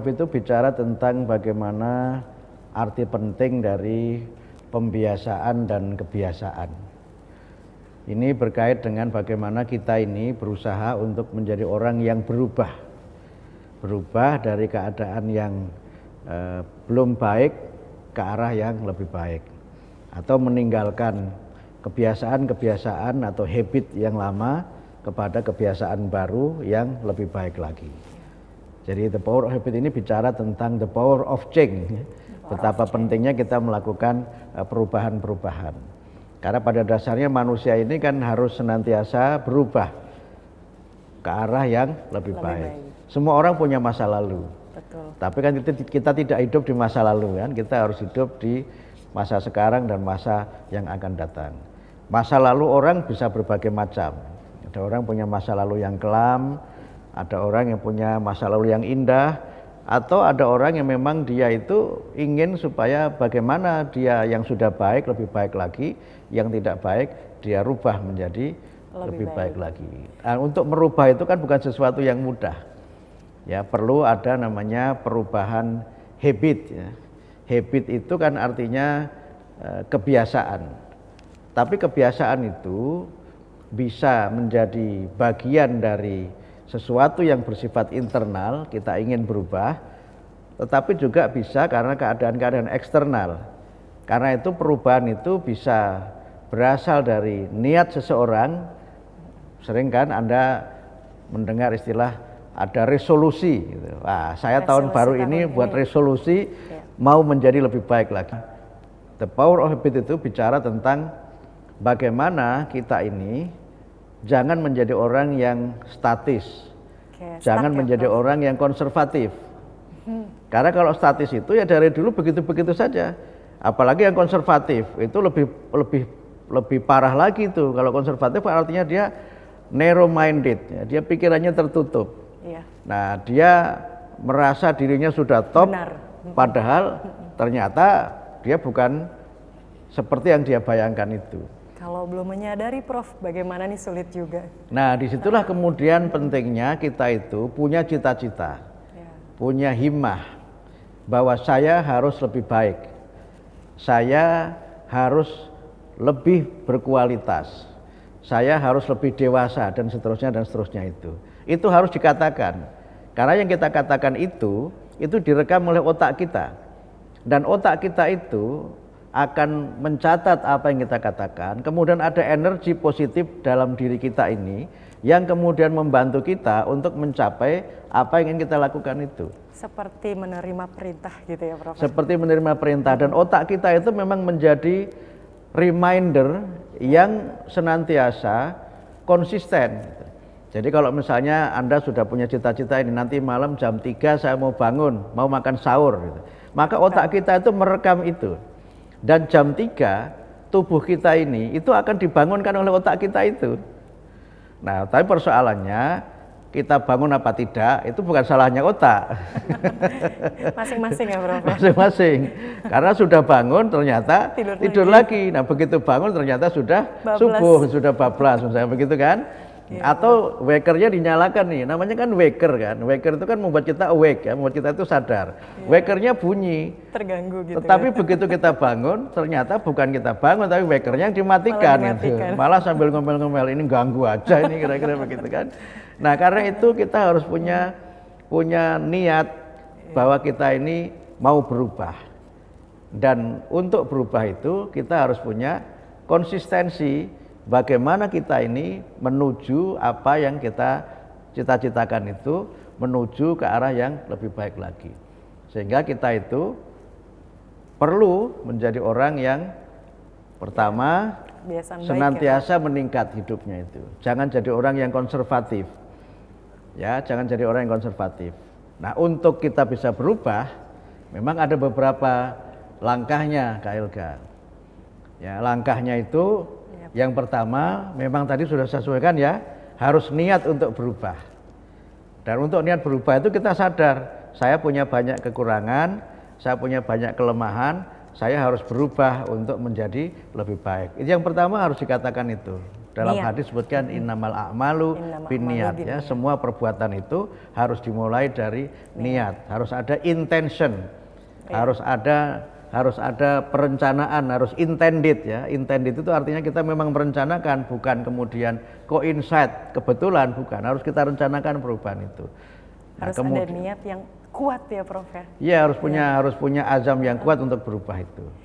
habit itu bicara tentang bagaimana arti penting dari pembiasaan dan kebiasaan. Ini berkait dengan bagaimana kita ini berusaha untuk menjadi orang yang berubah dari keadaan yang belum baik ke arah yang lebih baik, atau meninggalkan kebiasaan-kebiasaan atau habit yang lama kepada kebiasaan baru yang lebih baik lagi. Jadi the power of habit ini bicara tentang the power of change, betapa pentingnya kita melakukan perubahan-perubahan. Karena pada dasarnya manusia ini kan harus senantiasa berubah ke arah yang lebih baik. Semua orang punya masa lalu. Betul. Tapi kan kita tidak hidup di masa lalu kan, kita harus hidup di masa sekarang dan masa yang akan datang. Masa lalu orang bisa berbagai macam. Ada orang punya masa lalu yang kelam, ada orang yang punya masa lalu yang indah, atau ada orang yang memang dia itu ingin supaya bagaimana dia yang sudah baik lebih baik lagi, yang tidak baik dia rubah menjadi lebih baik lagi. Nah, untuk merubah itu kan bukan sesuatu yang mudah. Ya, perlu ada namanya perubahan habit ya. Habit itu kan artinya kebiasaan. Tapi kebiasaan itu bisa menjadi bagian dari sesuatu yang bersifat internal, kita ingin berubah, tetapi juga bisa karena keadaan-keadaan eksternal. Karena itu perubahan itu bisa berasal dari niat seseorang. Sering kan Anda mendengar istilah ada resolusi gitu. Wah, saya tahun baru ini buat resolusi mau menjadi lebih baik lagi. The power of habit itu bicara tentang bagaimana kita ini jangan menjadi orang yang statis, jangan menjadi orang yang konservatif. Karena kalau statis itu ya dari dulu begitu-begitu saja. Apalagi yang konservatif itu lebih parah lagi tuh. Kalau konservatif artinya dia narrow minded, ya, dia pikirannya tertutup. Nah, dia merasa dirinya sudah top, padahal ternyata dia bukan seperti yang dia bayangkan itu. Kalau belum menyadari, Prof, bagaimana nih, sulit juga. Nah, disitulah kemudian pentingnya kita itu punya cita-cita, punya himmah, bahwa saya harus lebih baik, saya harus lebih berkualitas, saya harus lebih dewasa, dan seterusnya itu. Itu harus dikatakan, karena yang kita katakan itu direkam oleh otak kita, dan otak kita itu akan mencatat apa yang kita katakan, kemudian ada energi positif dalam diri kita ini yang kemudian membantu kita untuk mencapai apa yang ingin kita lakukan itu. Seperti menerima perintah gitu ya, Prof. Seperti menerima perintah, dan otak kita itu memang menjadi reminder yang senantiasa konsisten. Jadi kalau misalnya Anda sudah punya cita-cita ini, nanti malam jam 3 saya mau bangun, mau makan sahur gitu. Maka otak kita itu merekam itu. Dan jam 3 tubuh kita ini itu akan dibangunkan oleh otak kita itu. Nah, tapi persoalannya kita bangun apa tidak itu bukan salahnya otak. Masing-masing ya, Prof. Masing-masing. Karena sudah bangun ternyata tidur lagi. Nah, begitu bangun ternyata sudah subuh, sudah bablas misalnya begitu kan. Atau wakernya dinyalakan nih, namanya kan waker kan. Waker itu kan membuat kita awake ya, membuat kita itu sadar. Wakernya bunyi, terganggu gitu. Tetapi begitu kita bangun, ternyata bukan kita bangun, tapi wakernya yang dimatikan. Malah sambil ngomel-ngomel, ini ganggu aja ini kira-kira begitu kan. Nah, karena itu kita harus punya niat bahwa kita ini mau berubah. Dan untuk berubah itu kita harus punya konsistensi. Bagaimana kita ini menuju apa yang kita cita-citakan itu, menuju ke arah yang lebih baik lagi. Sehingga kita itu perlu menjadi orang yang pertama senantiasa meningkat hidupnya itu. Jangan jadi orang yang konservatif. Ya, jangan jadi orang yang konservatif. Nah, untuk kita bisa berubah, memang ada beberapa langkahnya, Kak Ilga. Ya, langkahnya itu yang pertama, memang tadi sudah saya sampaikan ya, harus niat untuk berubah. Dan untuk niat berubah itu kita sadar, saya punya banyak kekurangan, saya punya banyak kelemahan, saya harus berubah untuk menjadi lebih baik. Itu yang pertama harus dikatakan itu. Dalam Niat. hadis sebutkan innamal a'malu binniyat ya. Semua perbuatan itu harus dimulai dari niat. Harus ada intention. Harus ada perencanaan, harus intended ya. Intended itu artinya kita memang merencanakan, bukan kemudian coincide, kebetulan bukan. Harus kita rencanakan perubahan itu. Harus ada niat yang kuat ya Prof ya. Iya, harus punya azam yang kuat untuk berubah itu.